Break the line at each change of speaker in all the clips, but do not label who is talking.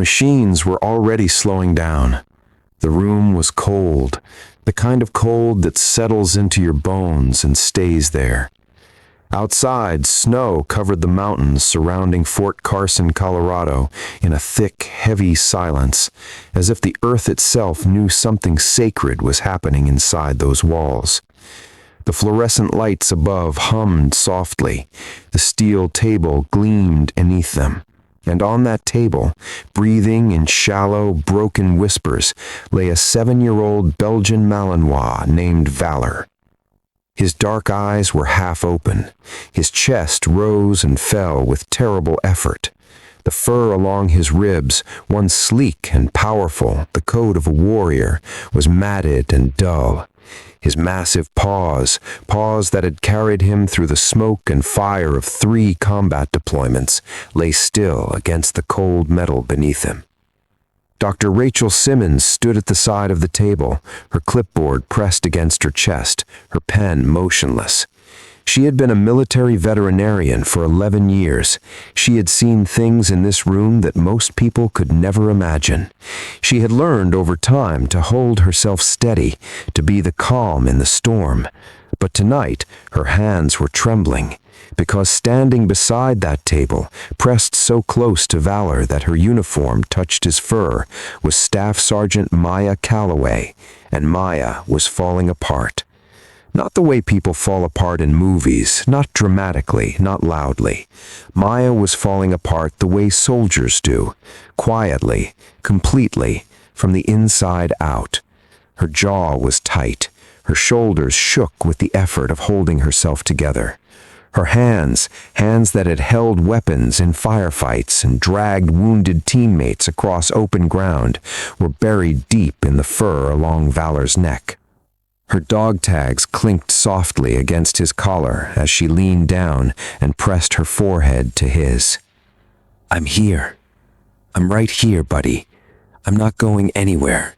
Machines were already slowing down. The room was cold, the kind of cold that settles into your bones and stays there. Outside, snow covered the mountains surrounding Fort Carson, Colorado, in a thick, heavy silence, as if the earth itself knew something sacred was happening inside those walls. The fluorescent lights above hummed softly. The steel table gleamed beneath them. And on that table, breathing in shallow, broken whispers, lay a 7-year-old Belgian Malinois named Valor. His dark eyes were half open. His chest rose and fell with terrible effort. The fur along his ribs, once sleek and powerful, the coat of a warrior, was matted and dull. His massive paws that had carried him through the smoke and fire of 3 combat deployments, lay still against the cold metal beneath him. Dr. Rachel Simmons stood at the side of the table, her clipboard pressed against her chest, her pen motionless. She had been a military veterinarian for 11 years. She had seen things in this room that most people could never imagine. She had learned over time to hold herself steady, to be the calm in the storm. But tonight, her hands were trembling, because standing beside that table, pressed so close to Valor that her uniform touched his fur, was Staff Sergeant Maya Calloway, and Maya was falling apart. Not the way people fall apart in movies, not dramatically, not loudly. Maya was falling apart the way soldiers do, quietly, completely, from the inside out. Her jaw was tight. Her shoulders shook with the effort of holding herself together. Her hands that had held weapons in firefights and dragged wounded teammates across open ground, were buried deep in the fur along Valor's neck. Her dog tags clinked softly against his collar as she leaned down and pressed her forehead to his. "I'm here. I'm right here, buddy. I'm not going anywhere."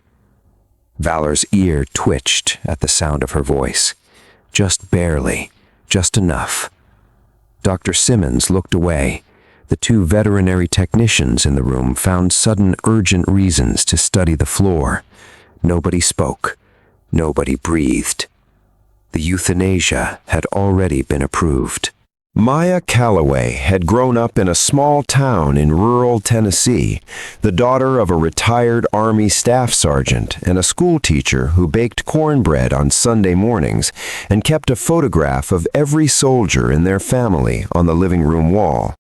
Valor's ear twitched at the sound of her voice. Just barely, just enough. Dr. Simmons looked away. The 2 veterinary technicians in the room found sudden, urgent reasons to study the floor. Nobody spoke. Nobody breathed. The euthanasia had already been approved. Maya Calloway had grown up in a small town in rural Tennessee, the daughter of a retired Army staff sergeant and a school teacher who baked cornbread on Sunday mornings and kept a photograph of every soldier in their family on the living room wall.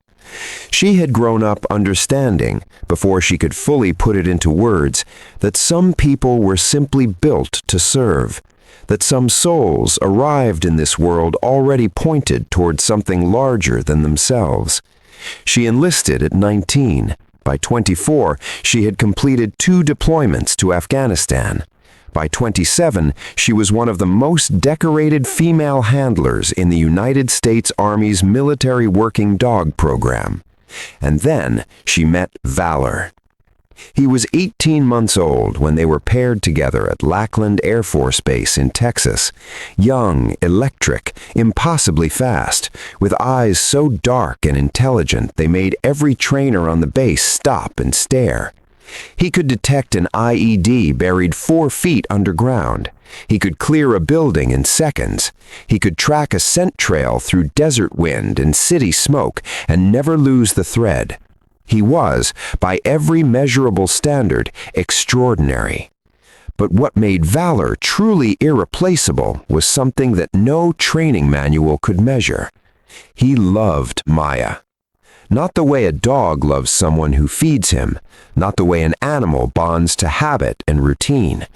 She had grown up understanding, before she could fully put it into words, that some people were simply built to serve, that some souls arrived in this world already pointed toward something larger than themselves. She enlisted at 19. By 24, she had completed 2 deployments to Afghanistan. By 27, she was one of the most decorated female handlers in the United States Army's military working dog program. And then she met Valor. He was 18 months old when they were paired together at Lackland Air Force Base in Texas. Young, electric, impossibly fast, with eyes so dark and intelligent they made every trainer on the base stop and stare. He could detect an IED buried 4 feet underground. He could clear a building in seconds. He could track a scent trail through desert wind and city smoke and never lose the thread. He was, by every measurable standard, extraordinary. But what made Valor truly irreplaceable was something that no training manual could measure. He loved Maya. Not the way a dog loves someone who feeds him, not the way an animal bonds to habit and routine.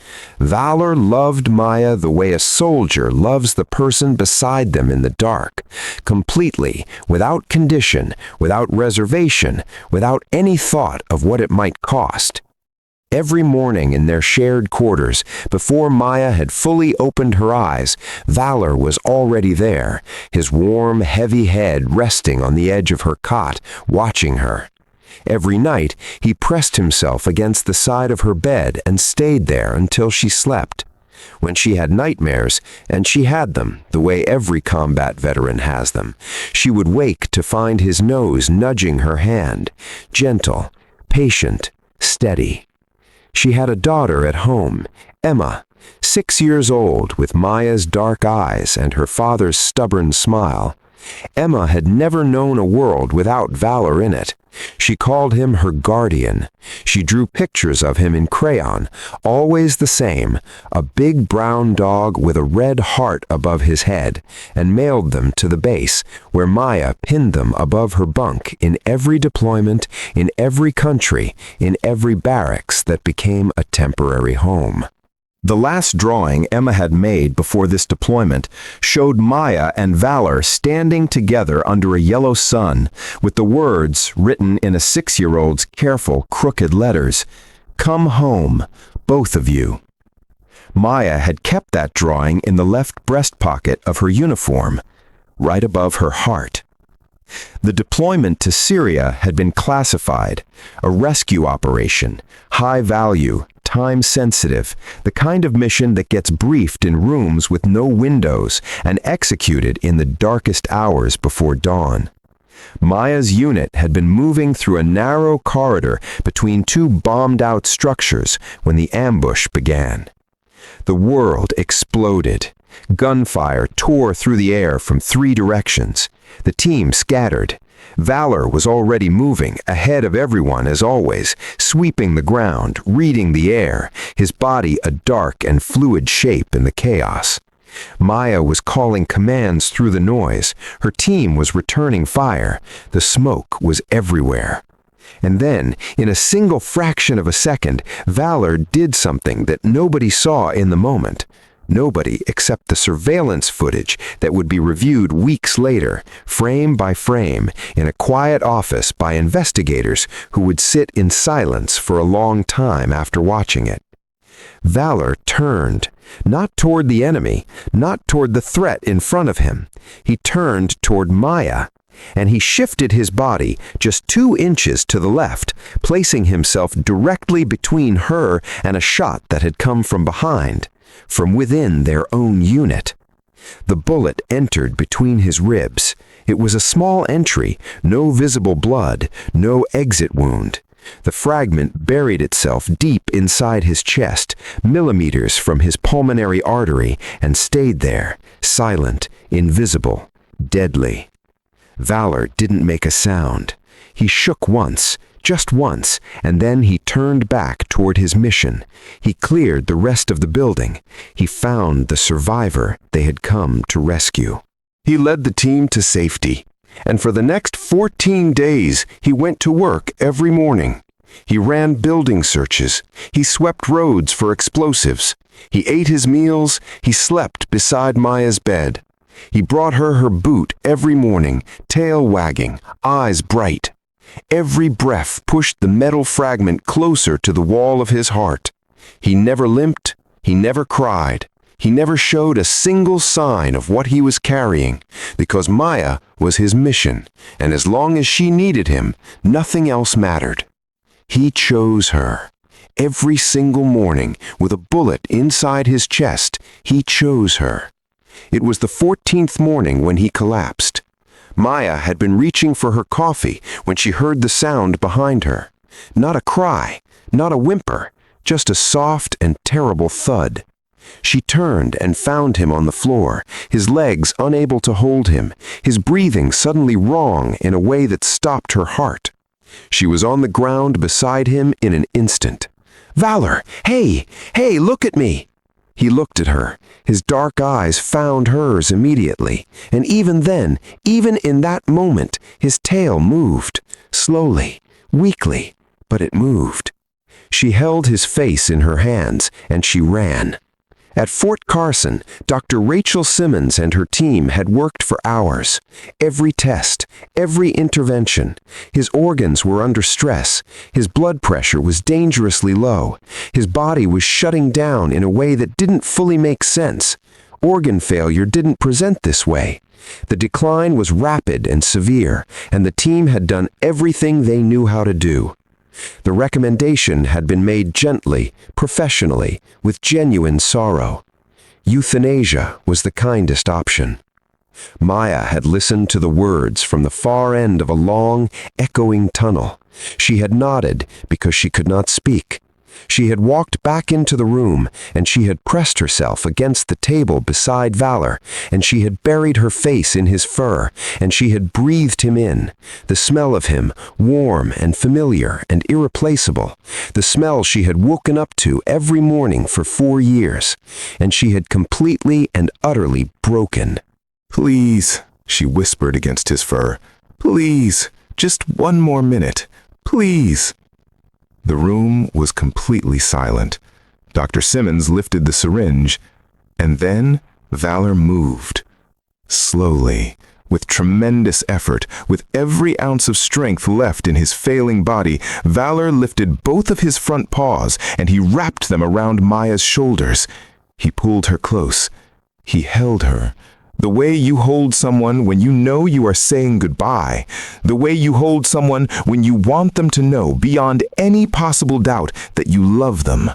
Valor loved Maya the way a soldier loves the person beside them in the dark, completely, without condition, without reservation, without any thought of what it might cost. Every morning in their shared quarters, before Maya had fully opened her eyes, Valor was already there, his warm, heavy head resting on the edge of her cot, watching her. Every night, he pressed himself against the side of her bed and stayed there until she slept. When she had nightmares, and she had them the way every combat veteran has them, she would wake to find his nose nudging her hand, gentle, patient, steady. She had a daughter at home, Emma, 6 years old, with Maya's dark eyes and her father's stubborn smile. Emma had never known a world without Valor in it. She called him her guardian. She drew pictures of him in crayon, always the same, a big brown dog with a red heart above his head, and mailed them to the base, where Maya pinned them above her bunk in every deployment, in every country, in every barracks that became a temporary home. The last drawing Emma had made before this deployment showed Maya and Valor standing together under a yellow sun, with the words written in a 6-year-old's careful, crooked letters, "Come home, both of you." Maya had kept that drawing in the left breast pocket of her uniform, right above her heart. The deployment to Syria had been classified, a rescue operation, high value, time-sensitive, the kind of mission that gets briefed in rooms with no windows and executed in the darkest hours before dawn. Maya's unit had been moving through a narrow corridor between two bombed-out structures when the ambush began. The world exploded. Gunfire tore through the air from 3 directions. The team scattered. Valor was already moving, ahead of everyone as always, sweeping the ground, reading the air, his body a dark and fluid shape in the chaos. Maya was calling commands through the noise. Her team was returning fire. The smoke was everywhere. And then, in a single fraction of a second, Valor did something that nobody saw in the moment. Nobody except the surveillance footage that would be reviewed weeks later, frame by frame, in a quiet office by investigators who would sit in silence for a long time after watching it. Valor turned, not toward the enemy, not toward the threat in front of him. He turned toward Maya, and he shifted his body just 2 inches to the left, placing himself directly between her and a shot that had come from behind, from within their own unit. The bullet entered between his ribs. It was a small entry, no visible blood, no exit wound. The fragment buried itself deep inside his chest, millimeters from his pulmonary artery, and stayed there, silent, invisible, deadly. Valor didn't make a sound. He shook once, just once, and then he turned back toward his mission. He cleared the rest of the building. He found the survivor they had come to rescue. He led the team to safety, and for the next 14 days he went to work every morning. He ran building searches. He swept roads for explosives. He ate his meals. He slept beside Maya's bed. He brought her boot every morning, tail wagging, eyes bright. Every breath pushed the metal fragment closer to the wall of his heart. He never limped. He never cried. He never showed a single sign of what he was carrying, because Maya was his mission, and as long as she needed him, nothing else mattered. He chose her. Every single morning, with a bullet inside his chest, he chose her. It was the 14th morning when he collapsed. Maya had been reaching for her coffee when she heard the sound behind her. Not a cry, not a whimper, just a soft and terrible thud. She turned and found him on the floor, his legs unable to hold him, his breathing suddenly wrong in a way that stopped her heart. She was on the ground beside him in an instant. "Valor, hey, look at me!" He looked at her. His dark eyes found hers immediately, and even then, even in that moment, his tail moved, slowly, weakly, but it moved. She held his face in her hands, and she ran. At Fort Carson, Dr. Rachel Simmons and her team had worked for hours. Every test, every intervention. His organs were under stress. His blood pressure was dangerously low. His body was shutting down in a way that didn't fully make sense. Organ failure didn't present this way. The decline was rapid and severe, and the team had done everything they knew how to do. The recommendation had been made gently, professionally, with genuine sorrow. Euthanasia was the kindest option. Maya had listened to the words from the far end of a long, echoing tunnel. She had nodded because she could not speak. She had walked back into the room, and she had pressed herself against the table beside Valor, and she had buried her face in his fur, and she had breathed him in, the smell of him, warm and familiar and irreplaceable, the smell she had woken up to every morning for 4 years, and she had completely and utterly broken.
"Please," she whispered against his fur. "Please, just one more minute. Please." The room was completely silent. Dr. Simmons lifted the syringe, and then Valor moved. Slowly, with tremendous effort, with every ounce of strength left in his failing body, Valor lifted both of his front paws, and he wrapped them around Maya's shoulders. He pulled her close. He held her. The way you hold someone when you know you are saying goodbye. The way you hold someone when you want them to know beyond any possible doubt that you love them.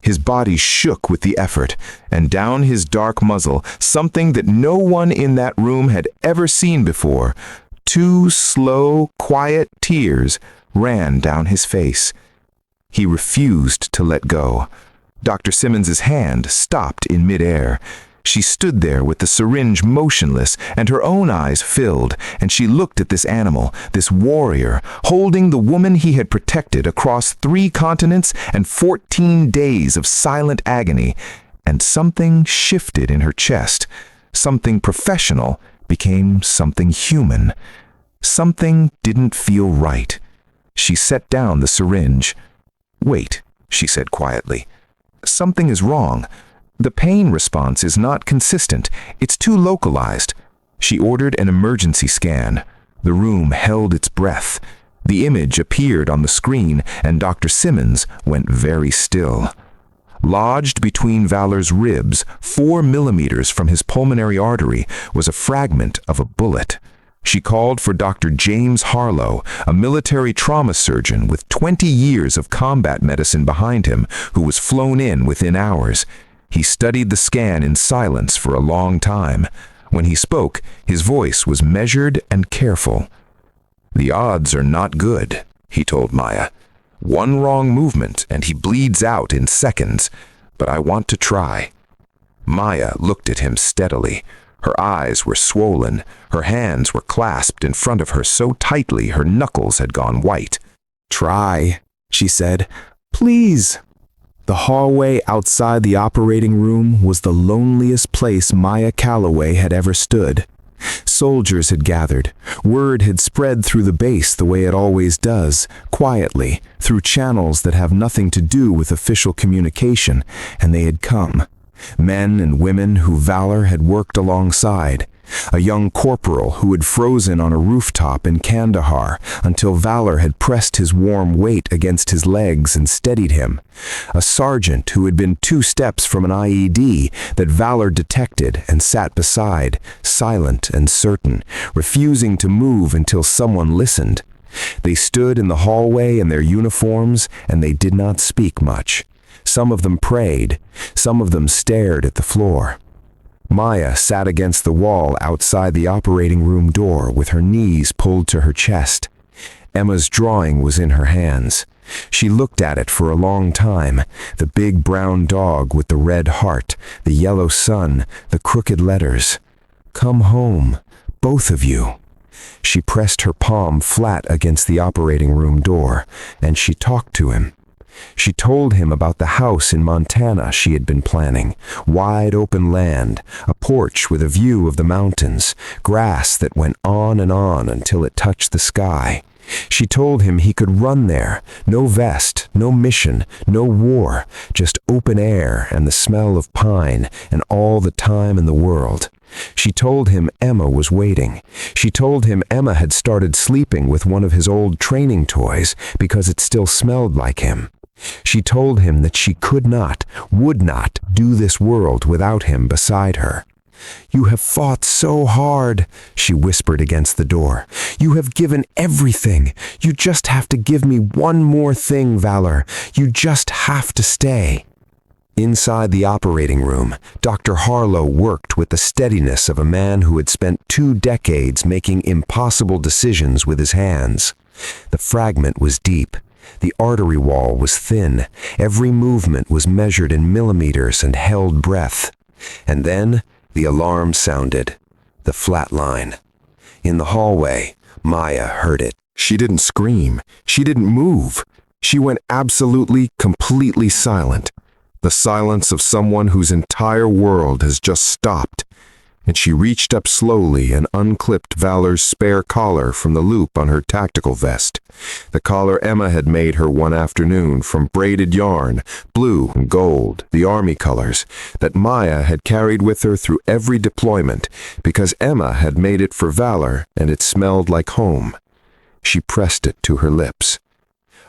His body shook with the effort, and down his dark muzzle, something that no one in that room had ever seen before, 2 slow, quiet tears ran down his face. He refused to let go. Dr. Simmons's hand stopped in midair. She stood there with the syringe motionless, and her own eyes filled, and she looked at this animal, this warrior, holding the woman he had protected across 3 continents and 14 days of silent agony, and something shifted in her chest. Something professional became something human. Something didn't feel right. She set down the syringe. "Wait," she said quietly. "Something is wrong. The pain response is not consistent. It's too localized." She ordered an emergency scan. The room held its breath. The image appeared on the screen, and Dr. Simmons went very still. Lodged between Valor's ribs, 4 millimeters from his pulmonary artery, was a fragment of a bullet. She called for Dr. James Harlow, a military trauma surgeon with 20 years of combat medicine behind him, who was flown in within hours. He studied the scan in silence for a long time. When he spoke, his voice was measured and careful. "The odds are not good," he told Maya. "One wrong movement and he bleeds out in seconds, but I want to try." Maya looked at him steadily. Her eyes were swollen. Her hands were clasped in front of her so tightly her knuckles had gone white.
"Try," she said. "Please." The hallway outside the operating room was the loneliest place Maya Calloway had ever stood. Soldiers had gathered. Word had spread through the base the way it always does, quietly, through channels that have nothing to do with official communication, and they had come. Men and women who Valor had worked alongside. A young corporal who had frozen on a rooftop in Kandahar until Valor had pressed his warm weight against his legs and steadied him. A sergeant who had been 2 steps from an IED that Valor detected and sat beside, silent and certain, refusing to move until someone listened. They stood in the hallway in their uniforms, and they did not speak much. Some of them prayed. Some of them stared at the floor. Maya sat against the wall outside the operating room door with her knees pulled to her chest. Emma's drawing was in her hands. She looked at it for a long time, the big brown dog with the red heart, the yellow sun, the crooked letters. "Come home, both of you." She pressed her palm flat against the operating room door, and she talked to him. She told him about the house in Montana she had been planning, wide open land, a porch with a view of the mountains, grass that went on and on until it touched the sky. She told him he could run there, no vest, no mission, no war, just open air and the smell of pine and all the time in the world. She told him Emma was waiting. She told him Emma had started sleeping with one of his old training toys because it still smelled like him. She told him that she could not, would not do this world without him beside her. "You have fought so hard," she whispered against the door. "You have given everything. You just have to give me one more thing, Valor. You just have to stay." Inside the operating room, Dr. Harlow worked with the steadiness of a man who had spent 2 decades making impossible decisions with his hands. The fragment was deep. The artery wall was thin. Every movement was measured in millimeters and held breath. And then the alarm sounded. The flat line. In the hallway, Maya heard it.
She didn't scream. She didn't move. She went absolutely, completely silent. The silence of someone whose entire world has just stopped. And she reached up slowly and unclipped Valor's spare collar from the loop on her tactical vest. The collar Emma had made her one afternoon from braided yarn, blue and gold, the army colors, that Maya had carried with her through every deployment because Emma had made it for Valor and it smelled like home. She pressed it to her lips.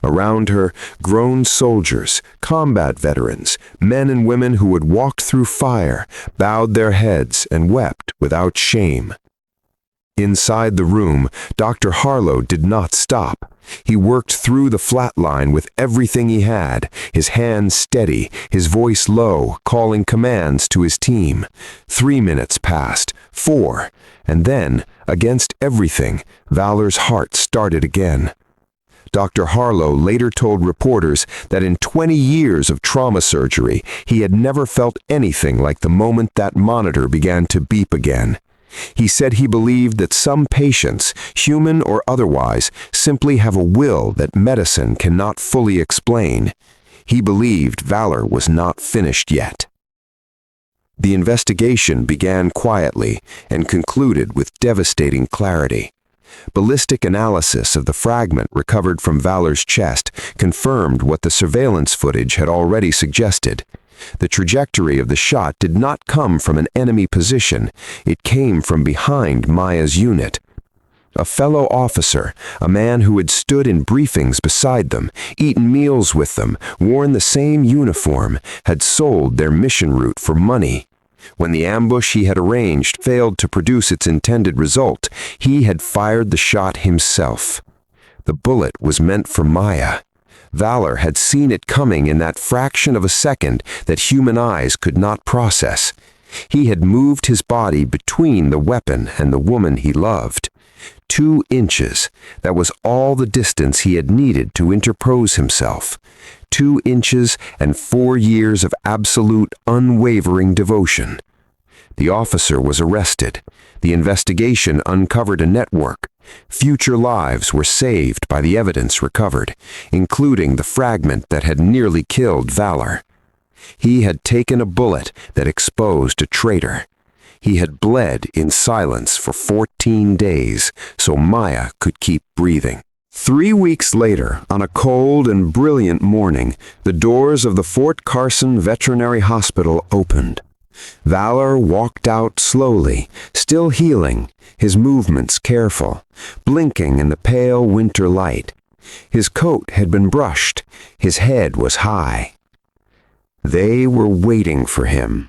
Around her, grown soldiers, combat veterans, men and women who had walked through fire, bowed their heads and wept without shame. Inside the room, Dr. Harlow did not stop. He worked through the flat line with everything he had, his hands steady, his voice low, calling commands to his team. 3 minutes passed, 4, and then, against everything, Valor's heart started again. Dr. Harlow later told reporters that in 20 years of trauma surgery, he had never felt anything like the moment that monitor began to beep again. He said he believed that some patients, human or otherwise, simply have a will that medicine cannot fully explain. He believed Valor was not finished yet. The investigation began quietly and concluded with devastating clarity. Ballistic analysis of the fragment recovered from Valor's chest confirmed what the surveillance footage had already suggested. The trajectory of the shot did not come from an enemy position. It came from behind Maya's unit. A fellow officer, a man who had stood in briefings beside them, eaten meals with them, worn the same uniform, had sold their mission route for money. When the ambush he had arranged failed to produce its intended result, he had fired the shot himself. The bullet was meant for Maya. Valor had seen it coming in that fraction of a second that human eyes could not process. He had moved his body between the weapon and the woman he loved. 2 inches, that was all the distance he had needed to interpose himself. 2 inches and 4 years of absolute, unwavering devotion. The officer was arrested. The investigation uncovered a network. Future lives were saved by the evidence recovered, including the fragment that had nearly killed Valor. He had taken a bullet that exposed a traitor. He had bled in silence for 14 days so Maya could keep breathing. 3 weeks later, on a cold and brilliant morning, the doors of the Fort Carson Veterinary Hospital opened. Valor walked out slowly, still healing, his movements careful, blinking in the pale winter light. His coat had been brushed, his head was high. They were waiting for him.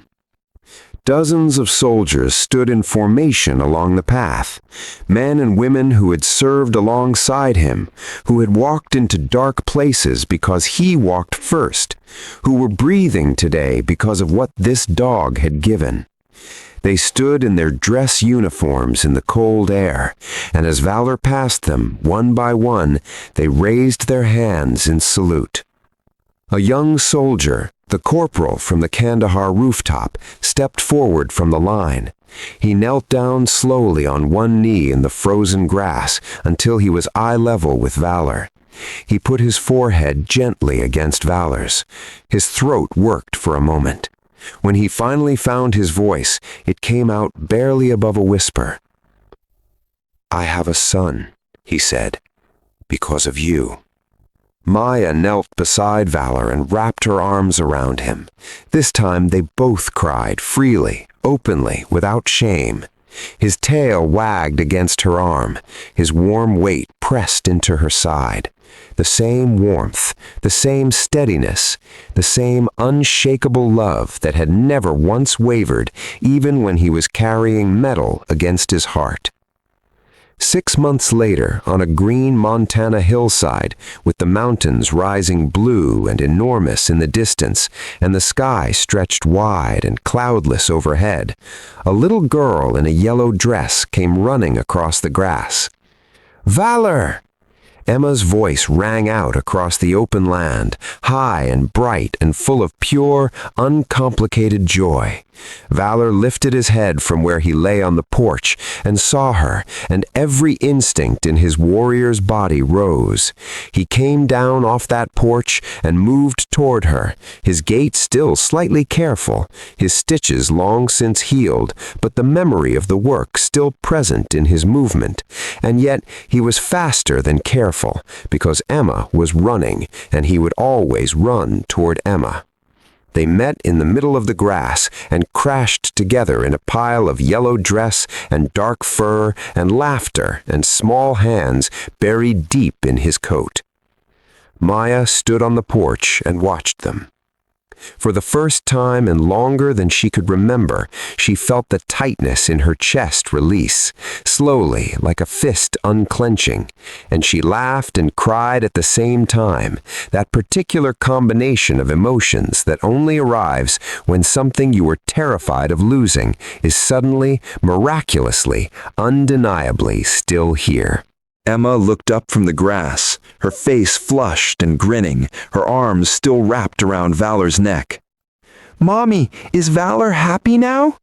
Dozens of soldiers stood in formation along the path, men and women who had served alongside him, who had walked into dark places because he walked first, who were breathing today because of what this dog had given. They stood in their dress uniforms in the cold air, and as Valor passed them, one by one, they raised their hands in salute. A young soldier, the corporal from the Kandahar rooftop, stepped forward from the line. He knelt down slowly on one knee in the frozen grass until he was eye level with Valor. He put his forehead gently against Valor's. His throat worked for a moment. When he finally found his voice, it came out barely above a whisper. "I have a son," he said, "because of you." Maya knelt beside Valor and wrapped her arms around him. This time they both cried, freely, openly, without shame. His tail wagged against her arm. His warm weight pressed into her side. The same warmth, the same steadiness, the same unshakable love that had never once wavered, even when he was carrying metal against his heart.
6 months later, on a green Montana hillside, with the mountains rising blue and enormous in the distance, and the sky stretched wide and cloudless overhead, a little girl in a yellow dress came running across the grass. "Valor!" Emma's voice rang out across the open land, high and bright and full of pure, uncomplicated joy. Valor lifted his head from where he lay on the porch and saw her, and every instinct in his warrior's body rose. He came down off that porch and moved toward her, his gait still slightly careful, his stitches long since healed, but the memory of the work still present in his movement. And yet he was faster than careful, because Emma was running, and he would always run toward Emma. They met in the middle of the grass and crashed together in a pile of yellow dress and dark fur and laughter and small hands buried deep in his coat. Maya stood on the porch and watched them. For the first time and longer than she could remember, she felt the tightness in her chest release, slowly, like a fist unclenching, and she laughed and cried at the same time, that particular combination of emotions that only arrives when something you were terrified of losing is suddenly, miraculously, undeniably still here.
Emma looked up from the grass, her face flushed and grinning, her arms still wrapped around Valor's neck. "Mommy, is Valor happy now?"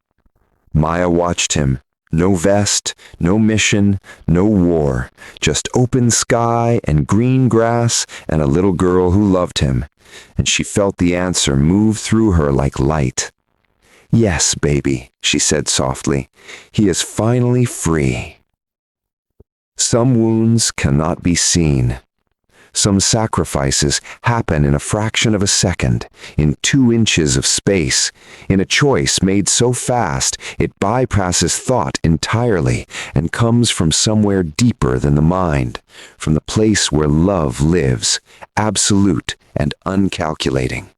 Maya watched him. No vest, no mission, no war, just open sky and green grass and a little girl who loved him. And she felt the answer move through her like light. "Yes, baby," she said softly. "He is finally free." Some wounds cannot be seen. Some sacrifices happen in a fraction of a second, in 2 inches of space, in a choice made so fast it bypasses thought entirely and comes from somewhere deeper than the mind, from the place where love lives, absolute and uncalculating.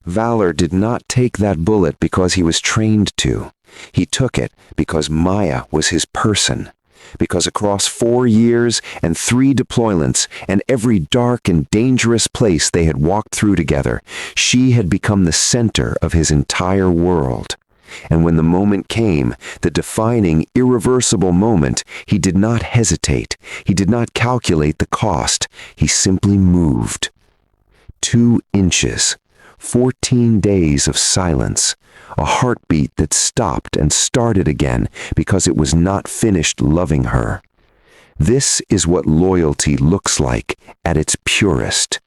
Valor did not take that bullet because he was trained to. He took it because Maya was his person. Because across 4 years and 3 deployments and every dark and dangerous place they had walked through together, she had become the center of his entire world. And when the moment came, the defining, irreversible moment, he did not hesitate. He did not calculate the cost. He simply moved. 2 inches. 14 days of silence. A heartbeat that stopped and started again because it was not finished loving her. This is what loyalty looks like at its purest.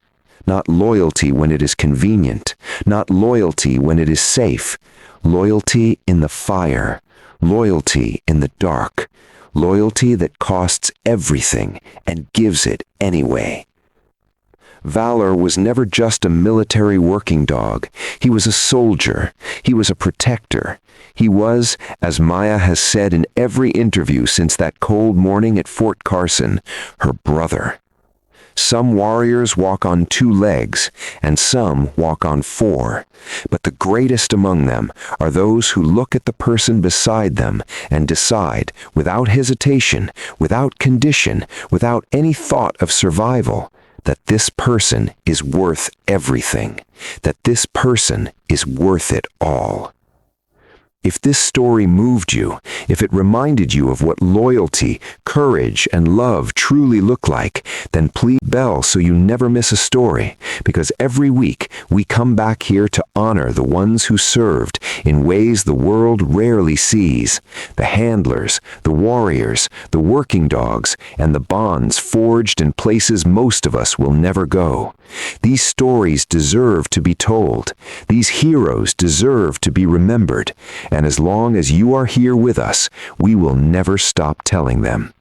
Not loyalty when it is convenient, not loyalty when it is safe. Loyalty in the fire, loyalty in the dark, loyalty that costs everything and gives it anyway. Valor was never just a military working dog. He was a soldier. He was a protector. He was, as Maya has said in every interview since that cold morning at Fort Carson, her brother. Some warriors walk on 2 legs, and some walk on 4. But the greatest among them are those who look at the person beside them and decide, without hesitation, without condition, without any thought of survival, that this person is worth everything, that this person is worth it all. If this story moved you, if it reminded you of what loyalty, courage, and love truly look like, then please bell so you never miss a story, because every week we come back here to honor the ones who served in ways the world rarely sees, the handlers, the warriors, the working dogs, and the bonds forged in places most of us will never go. These stories deserve to be told. These heroes deserve to be remembered. And as long as you are here with us, we will never stop telling them.